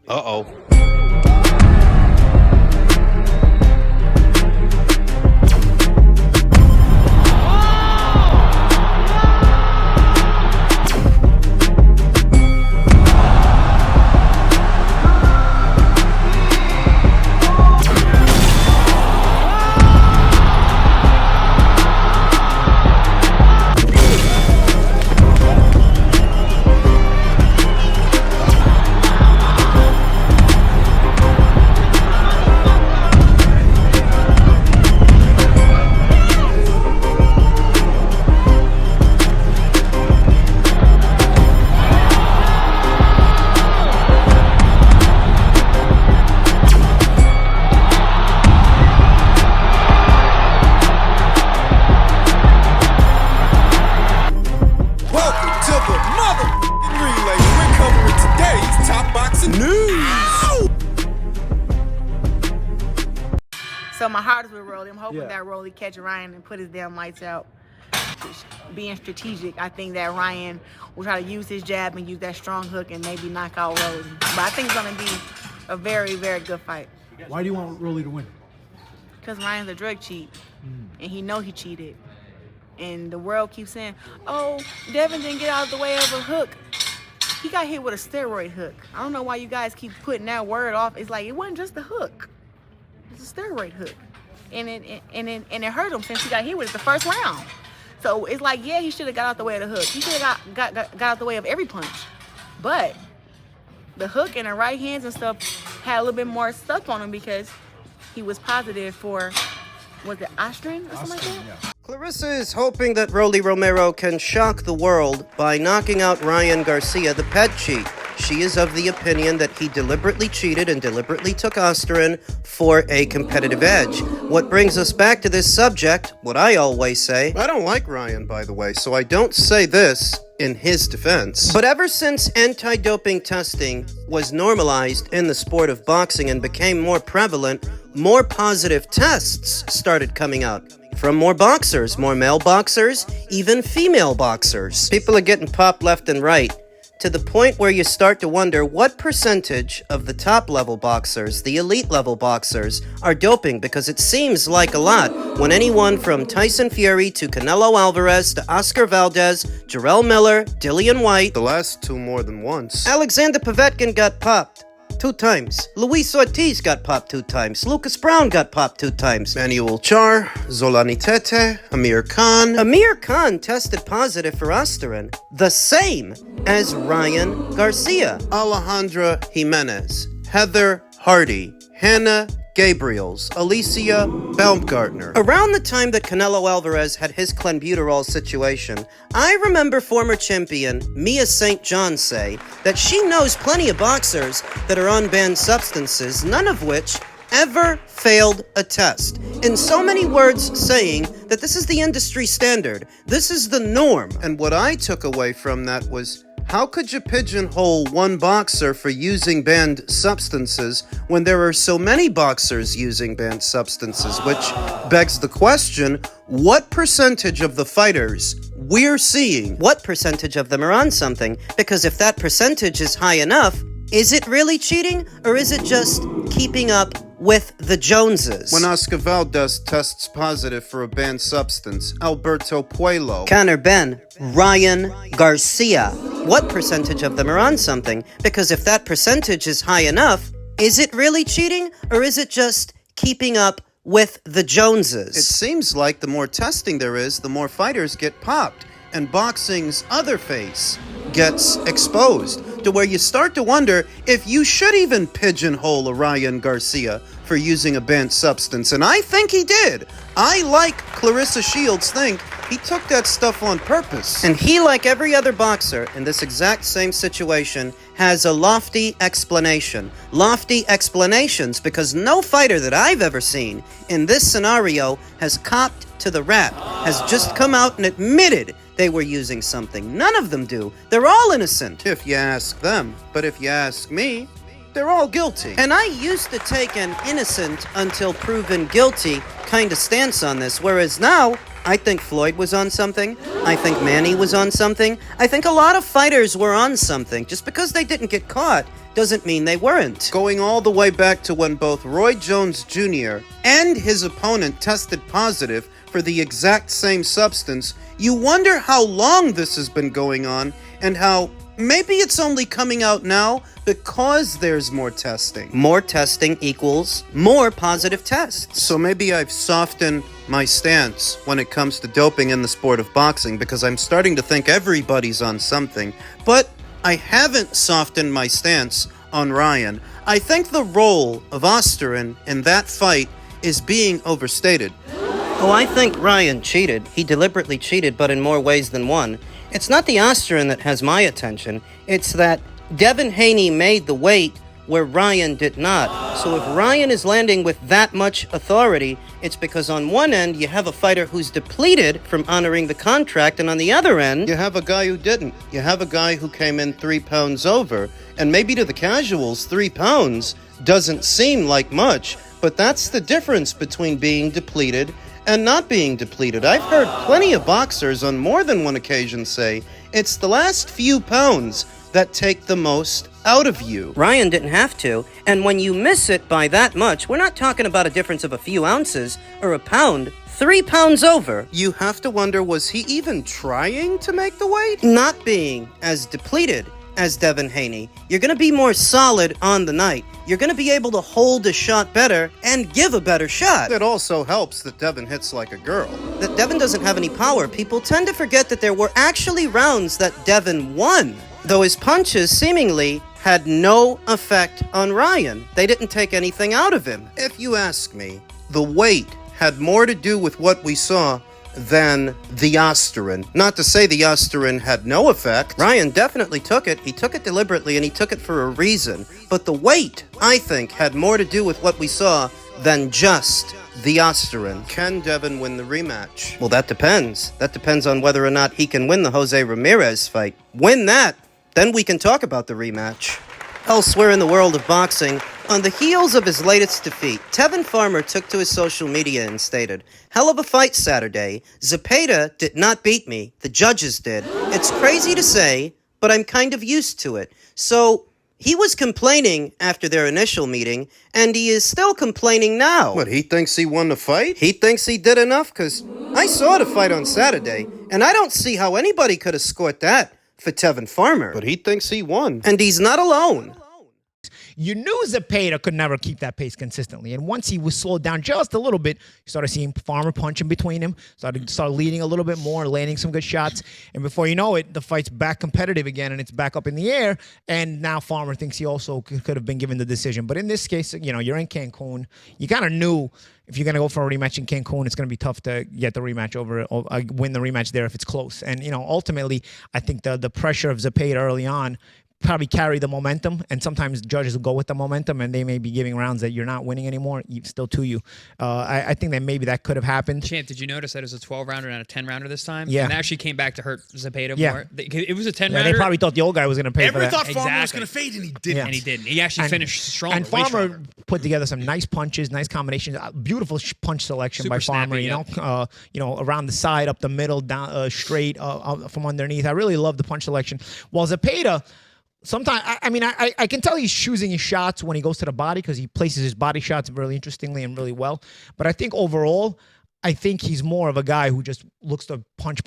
Uh-oh. So my heart is with Rolly. I'm hoping that Rolly catch Ryan and put his damn lights out. Being strategic, I think that Ryan will try to use his jab and use that strong hook and maybe knock out Rolly. But I think it's going to be a very, very good fight. Why do you want Rolly to win? Because Ryan's a drug cheat, and he know he cheated. And the world keeps saying, oh, Devin didn't get out of the way of a hook. He got hit with a steroid hook. I don't know why you guys keep putting that word off. It's like, it wasn't just a hook. It's a steroid hook. And it hurt him since he got hit with it the first round. So it's like, yeah, he should have got out the way of the hook. He should have got out the way of every punch. But the hook and the right hands and stuff had a little bit more stuff on him because he was positive for, was it Austrian or something like that? Yeah. Clarissa is hoping that Rolly Romero can shock the world by knocking out Ryan Garcia, the pet cheat. She is of the opinion that he deliberately cheated and deliberately took Austrian for a competitive edge. What brings us back to this subject, what I always say, I don't like Ryan, by the way, so I don't say this in his defense. But ever since anti-doping testing was normalized in the sport of boxing and became more prevalent, more positive tests started coming out. From more boxers, more male boxers, even female boxers. People are getting popped left and right, to the point where you start to wonder what percentage of the top-level boxers, the elite-level boxers, are doping, because it seems like a lot when anyone from Tyson Fury to Canelo Alvarez to Oscar Valdez, Jarrell Miller, Dillian White, the last two more than once, Alexander Povetkin got popped 2 times. Luis Ortiz got popped 2 times. Lucas Brown got popped 2 times. Manuel Char, Zolani Tete, Amir Khan. Amir Khan tested positive for Austrian, the same as Ryan Garcia. Alejandra Jimenez, Heather Hardy, Hannah Gabriels, Alicia Baumgartner. Around the time that Canelo Alvarez had his clenbuterol situation, I remember former champion Mia St. John say that she knows plenty of boxers that are on banned substances, none of which ever failed a test. In so many words saying that this is the industry standard, this is the norm. And what I took away from that was, how could you pigeonhole one boxer for using banned substances when there are so many boxers using banned substances? Which begs the question, what percentage of the fighters we're seeing, what percentage of them are on something? Because if that percentage is high enough, is it really cheating, or is it just keeping up with the Joneses? When Oscar Valdez tests positive for a banned substance, Alberto Puello, Conor Benn, Ryan Garcia, what percentage of them are on something? Because if that percentage is high enough, is it really cheating, or is it just keeping up with the Joneses? It seems like the more testing there is, the more fighters get popped, and boxing's other face gets exposed, to where you start to wonder if you should even pigeonhole a Ryan Garcia for using a banned substance. And I think he did. I, like Clarissa Shields, think he took that stuff on purpose. And he, like every other boxer in this exact same situation, has a lofty explanation. Lofty explanations, because no fighter that I've ever seen in this scenario has copped to the rap, has just come out and admitted they were using something. None of them do. They're all innocent, if you ask them. But if you ask me, they're all guilty. And I used to take an innocent until proven guilty kind of stance on this, whereas now, I think Floyd was on something. I think Manny was on something. I think a lot of fighters were on something. Just because they didn't get caught doesn't mean they weren't. Going all the way back to when both Roy Jones Jr. and his opponent tested positive for the exact same substance, you wonder how long this has been going on and how maybe it's only coming out now because there's more testing. More testing equals more positive tests. So maybe I've softened my stance when it comes to doping in the sport of boxing because I'm starting to think everybody's on something. But I haven't softened my stance on Ryan. I think the role of Osterin in that fight is being overstated. Oh, I think Ryan cheated. He deliberately cheated, but in more ways than one. It's not the Osterin that has my attention. It's that Devin Haney made the weight where Ryan did not. So if Ryan is landing with that much authority, it's because on one end, you have a fighter who's depleted from honoring the contract, and on the other end, you have a guy who didn't. You have a guy who came in 3 pounds over, and maybe to the casuals, 3 pounds doesn't seem like much, but that's the difference between being depleted and not being depleted. I've heard plenty of boxers on more than one occasion say, it's the last few pounds that take the most out of you. Ryan didn't have to, and when you miss it by that much, we're not talking about a difference of a few ounces or a pound. 3 pounds over. You have to wonder, was he even trying to make the weight? Not being as depleted as Devin Haney, you're going to be more solid on the night. You're going to be able to hold a shot better and give a better shot. It also helps that Devin hits like a girl. That Devin doesn't have any power. People tend to forget that there were actually rounds that Devin won, though his punches seemingly had no effect on Ryan. They didn't take anything out of him. If you ask me, the weight had more to do with what we saw than the Osterin. Not to say the Osterin had no effect. Ryan definitely took it. He took it deliberately, and he took it for a reason. But the weight, I think, had more to do with what we saw than just the Osterin. Can Devin win the rematch? Well, that depends. That depends on whether or not he can win the Jose Ramirez fight. Win that, then we can talk about the rematch. Elsewhere in the world of boxing, on the heels of his latest defeat, Tevin Farmer took to his social media and stated, "Hell of a fight Saturday. Zepeda did not beat me. The judges did. It's crazy to say, but I'm kind of used to it." So he was complaining after their initial meeting, and he is still complaining now. What, he thinks he won the fight? He thinks he did enough? Because I saw the fight on Saturday, and I don't see how anybody could have scored that for Tevin Farmer. But he thinks he won. And he's not alone. You knew Zepeda could never keep that pace consistently. And once he was slowed down just a little bit, you started seeing Farmer punching between him, started leading a little bit more, landing some good shots. And before you know it, the fight's back competitive again, and it's back up in the air. And now Farmer thinks he also could have been given the decision. But in this case, you know, you're in Cancun. You kind of knew if you're going to go for a rematch in Cancun, it's going to be tough to get the rematch win the rematch there if it's close. And, you know, ultimately, I think the pressure of Zepeda early on probably carry the momentum, and sometimes judges will go with the momentum, and they may be giving rounds that you're not winning anymore, still to you. I think that maybe that could have happened. Champ, did you notice that it was a 12-rounder and a 10-rounder this time? Yeah. And it actually came back to hurt Zepeda Yeah. more. It was a 10-rounder. Yeah, they probably thought the old guy was going to pay for that. Everyone thought Farmer was going to fade, and he didn't. Yeah. And he didn't. He actually finished strong. And Farmer put together some nice punches, nice combinations, beautiful punch selection Super by Farmer. snappy, You know, around the side, up the middle, down straight from underneath. I really love the punch selection. While Zepeda, sometimes, I can tell he's choosing his shots when he goes to the body because he places his body shots really interestingly and really well. But I think overall, I think he's more of a guy who just looks to punch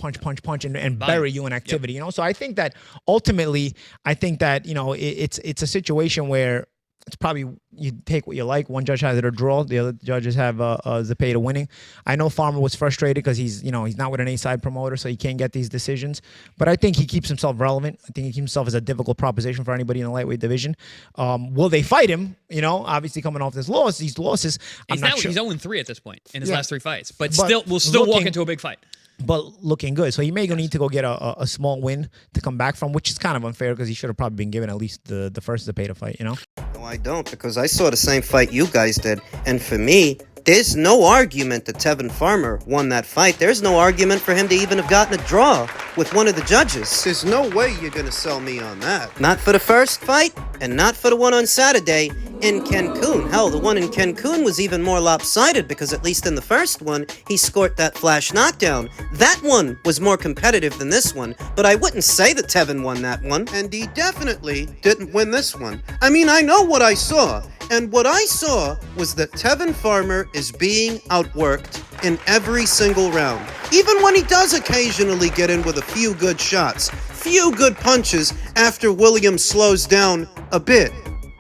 and bury you in activity. Yep. You know, so I think that ultimately, you know, it's a situation where it's probably you take what you like. One judge has it a draw. The other judges have Zepeda winning. I know Farmer was frustrated because he's not with an A-side promoter, so he can't get these decisions. But I think he keeps himself relevant. I think he keeps himself as a difficult proposition for anybody in the lightweight division. Will they fight him? You know, obviously coming off these losses, I'm not sure. He's 0-3 at this point in his last 3 fights, but still will walk into a big fight. But looking good. So he may need to go get a small win to come back from, which is kind of unfair because he should have probably been given at least the first Zepeda fight, you know? No, I don't, because I saw the same fight you guys did. And for me, there's no argument that Tevin Farmer won that fight. There's no argument for him to even have gotten a draw with one of the judges. There's no way you're going to sell me on that. Not for the first fight, and not for the one on Saturday. in Cancun. Hell, the one in Cancun was even more lopsided because at least in the first one, he scored that flash knockdown. That one was more competitive than this one, but I wouldn't say that Tevin won that one. And he definitely didn't win this one. I mean, I know what I saw, and what I saw was that Tevin Farmer is being outworked in every single round. Even when he does occasionally get in with a few good shots, few good punches after Williams slows down a bit,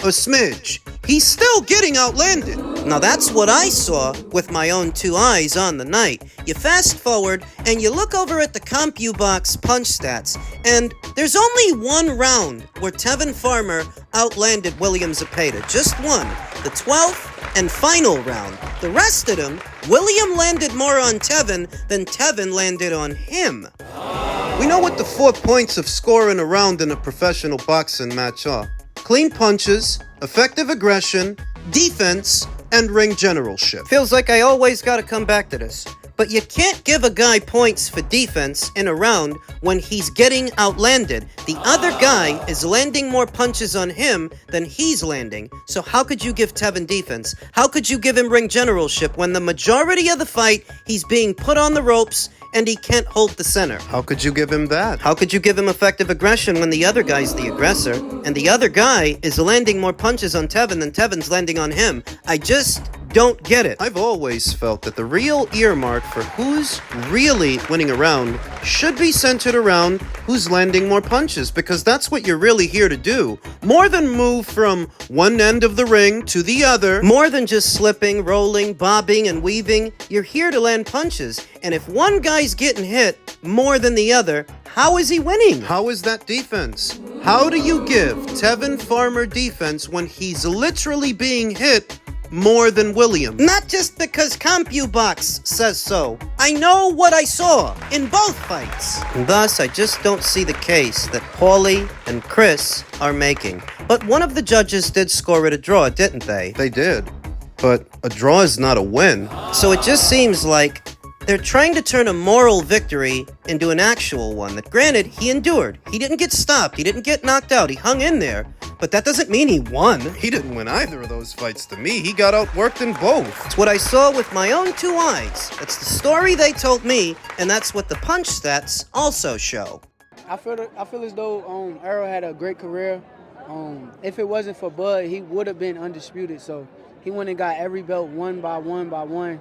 a smidge, he's still getting outlanded. Now that's what I saw with my own two eyes on the night. You fast forward and you look over at the CompuBox punch stats, and there's only one round where Tevin Farmer outlanded William Zepeda. Just one, the 12th and final round. The rest of them, William landed more on Tevin than Tevin landed on him. We know what the 4 points of scoring a round in a professional boxing match are. Clean punches, effective aggression, defense, and ring generalship. Feels like I always gotta come back to this. But you can't give a guy points for defense in a round when he's getting outlanded. The other guy is landing more punches on him than he's landing. So how could you give Tevin defense? How could you give him ring generalship when the majority of the fight he's being put on the ropes and he can't hold the center? How could you give him that? How could you give him effective aggression when the other guy's the aggressor and the other guy is landing more punches on Tevin than Tevin's landing on him? I just don't get it. I've always felt that the real earmark for who's really winning a round should be centered around who's landing more punches, because that's what you're really here to do. More than move from one end of the ring to the other. More than just slipping, rolling, bobbing, and weaving. You're here to land punches. And if one guy's getting hit more than the other, how is he winning? How is that defense? How do you give Tevin Farmer defense when he's literally being hit more than William? Not just because CompuBox says so. I know what I saw in both fights. And thus, I just don't see the case that Paulie and Chris are making. But one of the judges did score it a draw, didn't they? They did. But a draw is not a win. So it just seems like they're trying to turn a moral victory into an actual one. That granted, he endured. He didn't get stopped. He didn't get knocked out. He hung in there. But that doesn't mean he won. He didn't win either of those fights to me. He got outworked in both. It's what I saw with my own two eyes. That's the story they told me, and that's what the punch stats also show. I feel as though Errol had a great career. If it wasn't for Bud, he would have been undisputed. So he went and got every belt one by one by one.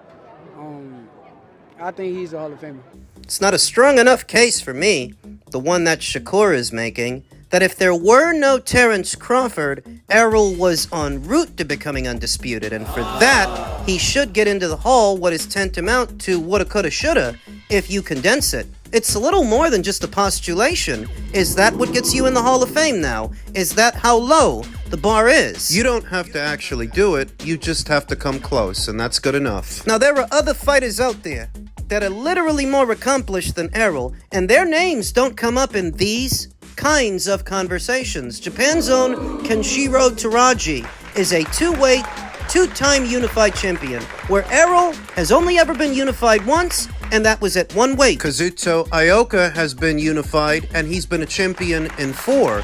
I think he's a Hall of Famer. It's not a strong enough case for me, the one that Shakur is making, that if there were no Terrence Crawford, Errol was en route to becoming undisputed, and for that, he should get into the Hall what is tantamount to woulda, coulda, shoulda, if you condense it. It's a little more than just a postulation. Is that what gets you in the Hall of Fame now? Is that how low the bar is? You don't have to actually do it, you just have to come close, and that's good enough. Now, there are other fighters out there that are literally more accomplished than Errol, and their names don't come up in these kinds of conversations. Japan's own Kenshiro Teraji is a two-weight, two-time unified champion, where Errol has only ever been unified once, and that was at one weight. Kazuto Ioka has been unified, and he's been a champion in four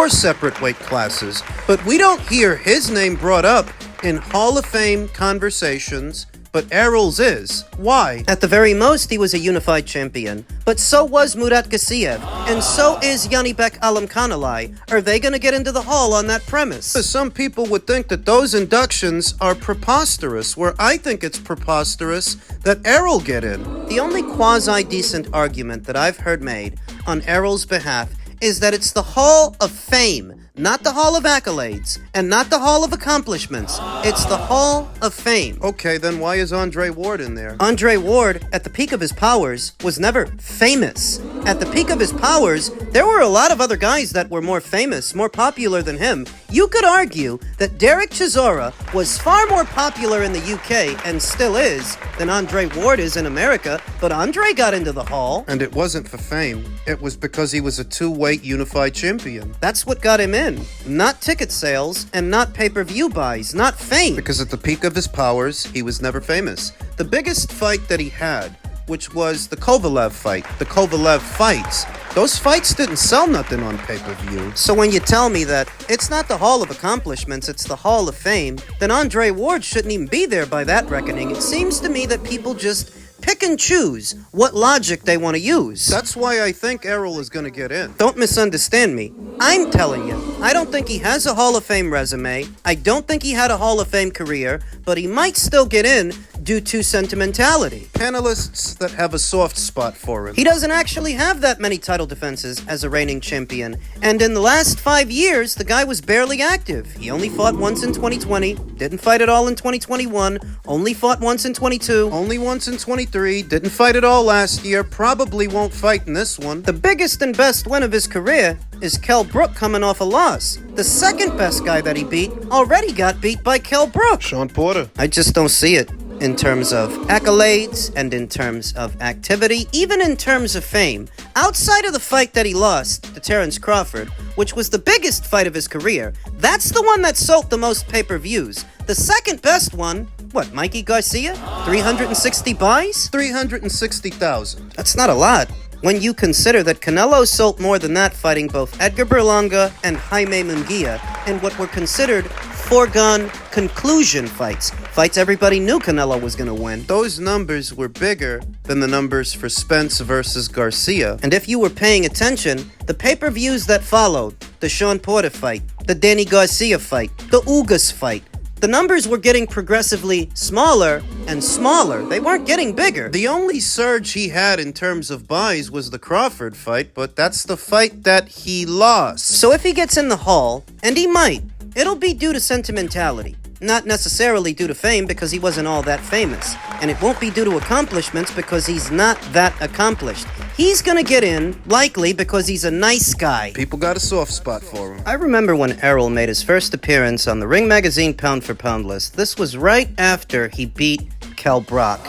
separate weight classes, but we don't hear his name brought up in Hall of Fame conversations, but Errol's is. Why? At the very most, he was a unified champion, but so was Murat Gassiev, and so is Yanibek Alamkhanalai. Are they going to get into the Hall on that premise? Some people would think that those inductions are preposterous, where I think it's preposterous that Errol get in. The only quasi-decent argument that I've heard made on Errol's behalf is that it's the Hall of Fame, not the Hall of Accolades, and not the Hall of Accomplishments. It's the Hall of Fame. Okay, then why is Andre Ward in there? Andre Ward, at the peak of his powers, was never famous. At the peak of his powers, there were a lot of other guys that were more famous, more popular than him. You could argue that Derek Chisora was far more popular in the UK, and still is, than Andre Ward is in America, but Andre got into the Hall. And it wasn't for fame. It was because he was a two-weight unified champion. That's what got him in. Not ticket sales, and not pay-per-view buys, not fame. Because at the peak of his powers, he was never famous. The biggest fight that he had, which was the Kovalev fight, the Kovalev fights, Those fights didn't sell nothing on pay-per-view. So when you tell me that it's not the Hall of Accomplishments, it's the Hall of Fame, then Andre Ward shouldn't even be there by that reckoning. It seems to me that people just pick and choose what logic they want to use. That's why I think Errol is going to get in. Don't misunderstand me. I'm telling you, I don't think he has a Hall of Fame resume. I don't think he had a Hall of Fame career, but he might still get in due to sentimentality. Panelists that have a soft spot for him. He doesn't actually have that many title defenses as a reigning champion, and in the last 5 years, the guy was barely active. He only fought once in 2020, didn't fight at all in 2021, only fought once in 22, only once in 23, didn't fight at all last year, probably won't fight in this one. The biggest and best win of his career is Kell Brook coming off a loss. The second best guy that he beat already got beat by Kell Brook. Sean Porter. I just don't see it. In terms of accolades and in terms of activity, even in terms of fame. Outside of the fight that he lost to Terrence Crawford, which was the biggest fight of his career, that's the one that sold the most pay-per-views. The second best one, what, Mikey Garcia? 360 buys? 360,000. That's not a lot. When you consider that Canelo sold more than that fighting both Edgar Berlanga and Jaime Munguia in what were considered foregone conclusion fights. Fights everybody knew Canelo was going to win. Those numbers were bigger than the numbers for Spence versus Garcia. And if you were paying attention, the pay-per-views that followed, the Sean Porter fight, the Danny Garcia fight, the Ugas fight, the numbers were getting progressively smaller and smaller. They weren't getting bigger. The only surge he had in terms of buys was the Crawford fight, but that's the fight that he lost. So if he gets in the Hall, and he might, it'll be due to sentimentality. Not necessarily due to fame because he wasn't all that famous. And it won't be due to accomplishments because he's not that accomplished. He's gonna get in, likely because he's a nice guy. People got a soft spot for him. I remember when Errol made his first appearance on the Ring Magazine Pound for Pound list. This was right after he beat Kell Brook.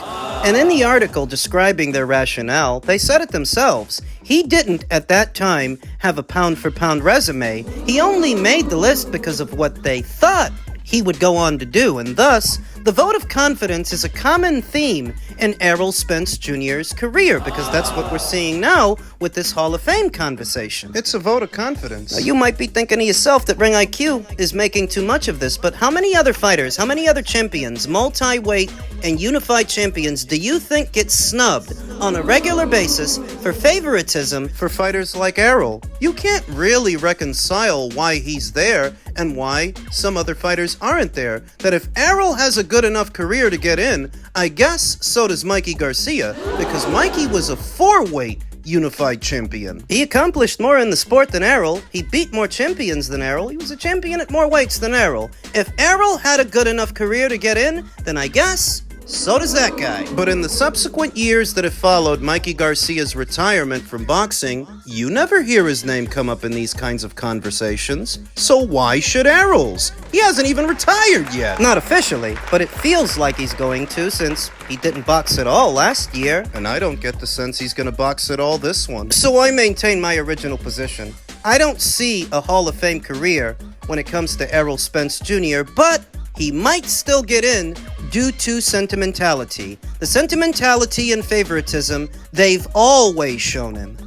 And in the article describing their rationale, they said it themselves. He didn't, at that time, have a pound-for-pound resume. He only made the list because of what they thought he would go on to do, and thus, the vote of confidence is a common theme in Errol Spence Jr.'s career, because that's what we're seeing now with this Hall of Fame conversation. It's a vote of confidence. Now, you might be thinking to yourself that Ring IQ is making too much of this, but how many other fighters, how many other champions, multi-weight and unified champions do you think get snubbed on a regular basis for favoritism For fighters like Errol, you can't really reconcile why he's there and why some other fighters aren't there. That if Errol has a good enough career to get in, I guess so does Mikey Garcia, because Mikey was a 4-weight unified champion. He accomplished more in the sport than Errol. He beat more champions than Errol. He was a champion at more weights than Errol. If Errol had a good enough career to get in, then I guess so does that guy. But in the subsequent years that have followed Mikey Garcia's retirement from boxing, you never hear his name come up in these kinds of conversations. So why should Errol's? He hasn't even retired yet. Not officially, but it feels like he's going to since he didn't box at all last year. And I don't get the sense he's gonna box at all this one. So I maintain my original position. I don't see a Hall of Fame career when it comes to Errol Spence Jr., but he might still get in due to sentimentality. The sentimentality and favoritism they've always shown him.